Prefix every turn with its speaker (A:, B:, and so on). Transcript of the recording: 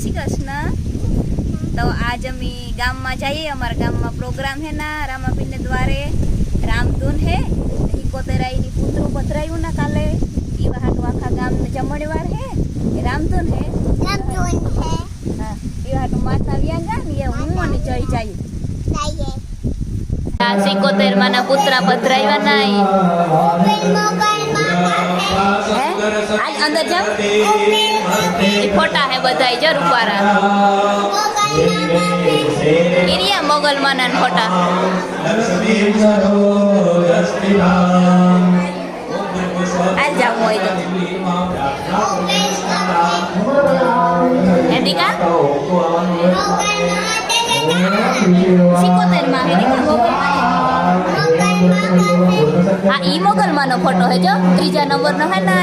A: श्री कृष्ण। तो आज अमी गाम में जाइए, हमारे गाम में प्रोग्राम है ना रामापीर ने द्वारे रामधून है। हिकोतेराई नी पुत्रु पधरायु ना काले ई वाहट आखा गाम ने जमणवार है, रामधून है।
B: रामधून है।
A: हां ई वाहट माता व्यांगा ने हूं ने जई जाई
B: जाइए।
A: आ सिकोतेर माना पुत्रा पधरायवा नाई है। आज अंदर जाओ, ये फोटा है बधाई जो रूपारा एरिया मोगल माना फोटा। आज जाओ मोई तो एंडिका सिकोतेर में है मोगल हाँ ई मोगल मानो फोटो है जो 3 नंबर नो है ना।